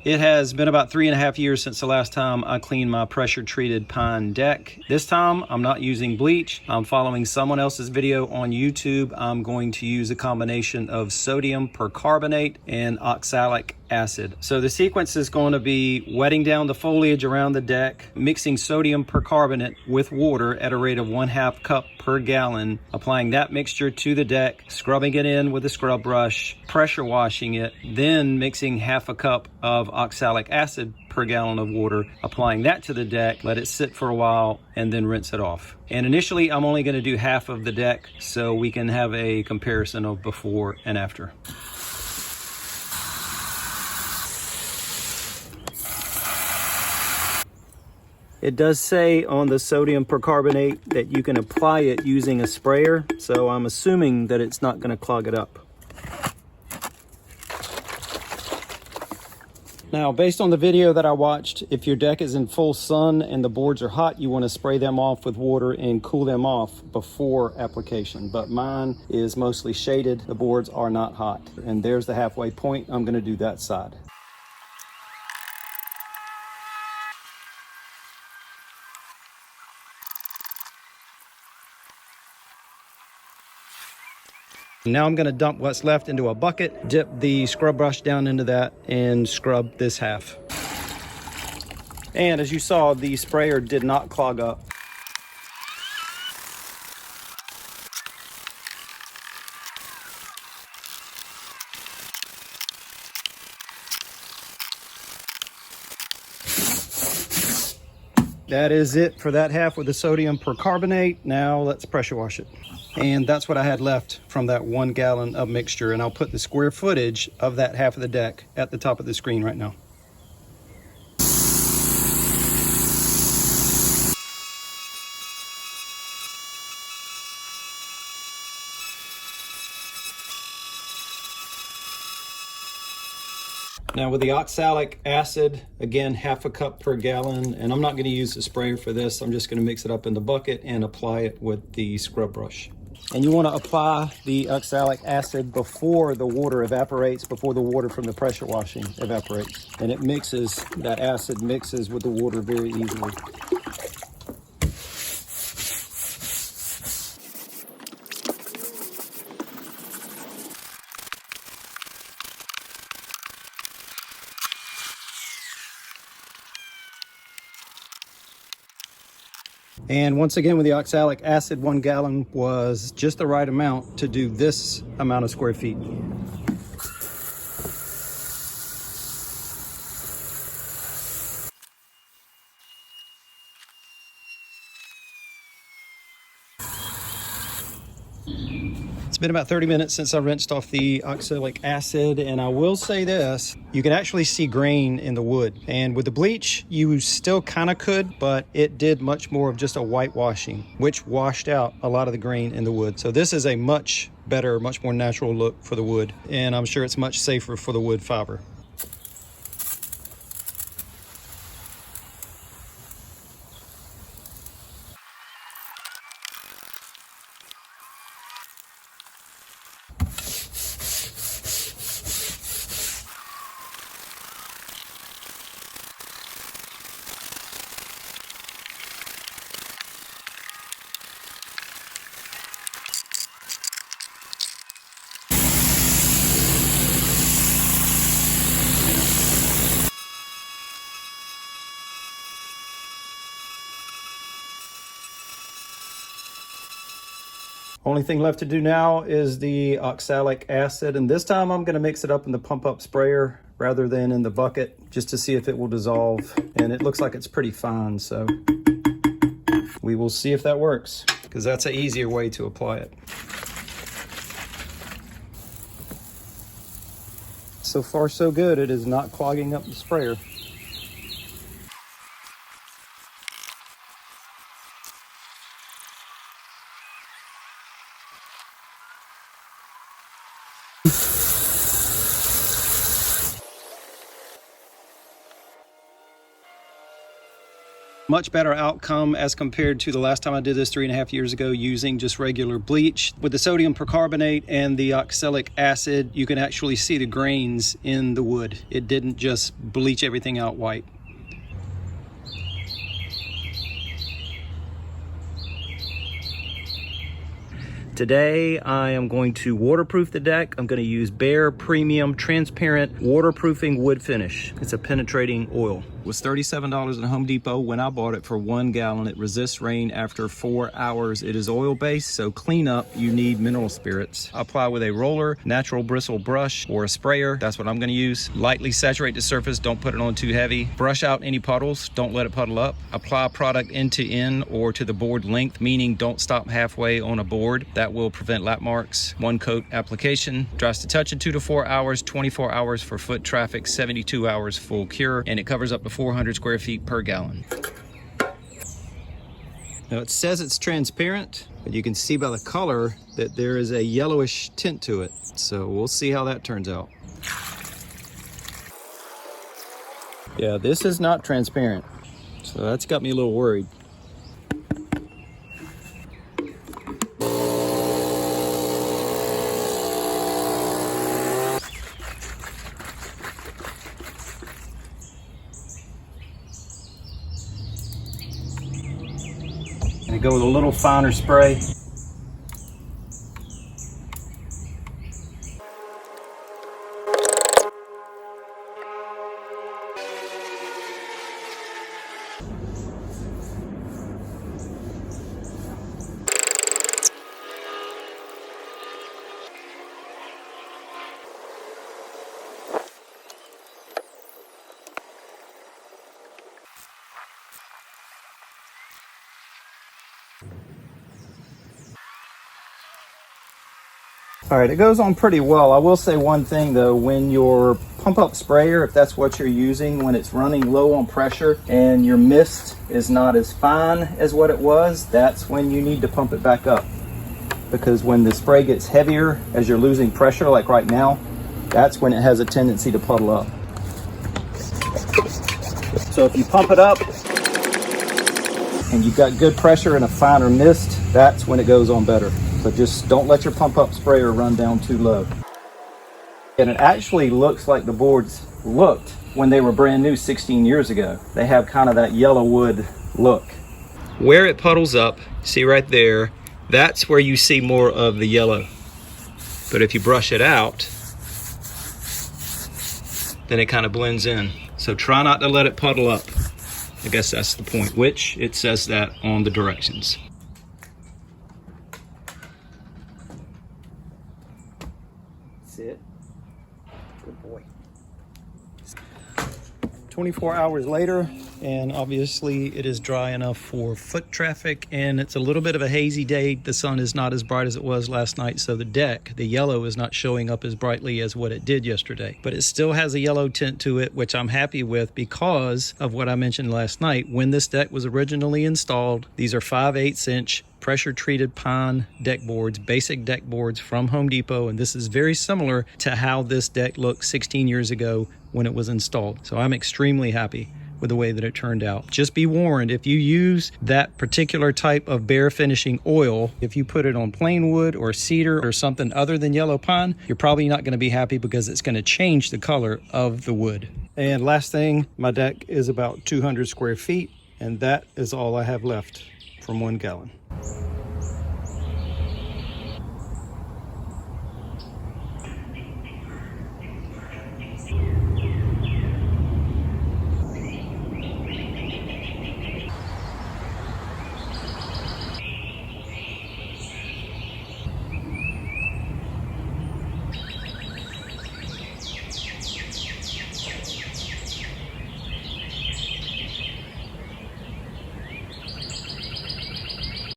It has been about 3.5 years since the last time I cleaned my pressure treated pine deck. This time I'm not using bleach. I'm following someone else's video on YouTube. I'm going to use a combination of sodium percarbonate and oxalic acid. So the sequence is going to be wetting down the foliage around the deck, mixing sodium percarbonate with water at a rate of 1/2 cup per gallon, applying that mixture to the deck, scrubbing it in with a scrub brush, pressure washing it, then mixing 1/2 cup of oxalic acid per gallon of water, applying that to the deck, let it sit for a while, and then rinse it off. And initially I'm only going to do half of the deck so we can have a comparison of before and after. It does say on the sodium percarbonate that you can apply it using a sprayer, so I'm assuming that it's not going to clog it up. Now, based on the video that I watched, if your deck is in full sun and the boards are hot, you want to spray them off with water and cool them off before application. But mine is mostly shaded. The boards are not hot. And there's the halfway point. I'm going to do that side. Now I'm going to dump what's left into a bucket, dip the scrub brush down into that, and scrub this half. And as you saw, the sprayer did not clog up. That is it for that half with the sodium percarbonate. Now let's pressure wash it. And that's what I had left from that 1 gallon of mixture. And I'll put the square footage of that half of the deck at the top of the screen right now. Now with the oxalic acid, again, 1/2 cup per gallon, and I'm not going to use the sprayer for this. I'm just going to mix it up in the bucket and apply it with the scrub brush. And you want to apply the oxalic acid before the water evaporates, before the water from the pressure washing evaporates. And it mixes, that acid mixes with the water very easily. And once again, with the oxalic acid, 1 gallon was just the right amount to do this amount of square feet. It's been about 30 minutes since I rinsed off the oxalic acid, and I will say this, you can actually see grain in the wood. And with the bleach, you still kind of could, but it did much more of just a whitewashing, which washed out a lot of the grain in the wood. So this is a much better, much more natural look for the wood, and I'm sure it's much safer for the wood fiber. Only thing left to do now is the oxalic acid, and this time I'm going to mix it up in the pump up sprayer rather than in the bucket, just to see if it will dissolve. And it looks like it's pretty fine, so we will see if that works, because that's an easier way to apply it. So far so good. It is not clogging up the sprayer. Much better outcome as compared to the last time I did this 3.5 years ago using just regular bleach. With the sodium percarbonate and the oxalic acid, you can actually see the grains in the wood. It didn't just bleach everything out white. Today I am going to waterproof the deck. I'm going to use Behr Premium Transparent Waterproofing Wood Finish. It's a penetrating oil. It was $37 at Home Depot when I bought it for 1 gallon. It resists rain after 4 hours. It is oil-based, so clean up, you need mineral spirits. Apply with a roller, natural bristle brush, or a sprayer. That's what I'm going to use. Lightly saturate the surface, don't put it on too heavy. Brush out any puddles, don't let it puddle up. Apply product end to end or to the board length, meaning don't stop halfway on a board. That will prevent lap marks. 1 coat application. Dries to touch in 2 to 4 hours, 24 hours for foot traffic, 72 hours full cure, and it covers up to 400 square feet per gallon. Now it says it's transparent, but you can see by the color that there is a yellowish tint to it. So we'll see how that turns out. Yeah, this is not transparent. So that's got me a little worried. Gonna go with a little finer spray. All right, it goes on pretty well. I will say one thing though, when your pump up sprayer, if that's what you're using, when it's running low on pressure and your mist is not as fine as what it was, that's when you need to pump it back up. Because when the spray gets heavier as you're losing pressure, like right now, that's when it has a tendency to puddle up. So if you pump it up and you've got good pressure and a finer mist, that's when it goes on better. So just don't let your pump up sprayer run down too low. And it actually looks like the boards looked when they were brand new 16 years ago. They have kind of that yellow wood look. Where it puddles up, see right there, that's where you see more of the yellow. But if you brush it out, then it kind of blends in. So try not to let it puddle up. I guess that's the point, which it says that on the directions. That's it. Good boy. 24 hours later, and obviously it is dry enough for foot traffic, and it's a little bit of a hazy day. The sun is not as bright as it was last night, so the deck, the yellow, is not showing up as brightly as what it did yesterday. But it still has a yellow tint to it, which I'm happy with because of what I mentioned last night. When this deck was originally installed, these are 5/8 inch pressure treated pine deck boards, basic deck boards from Home Depot, and this is very similar to how this deck looked 16 years ago when it was installed. So I'm extremely happy with the way that it turned out. Just be warned, if you use that particular type of Behr finishing oil, if you put it on plain wood or cedar or something other than yellow pine, you're probably not going to be happy because it's going to change the color of the wood. And last thing, my deck is about 200 square feet, and that is all I have left from 1 gallon.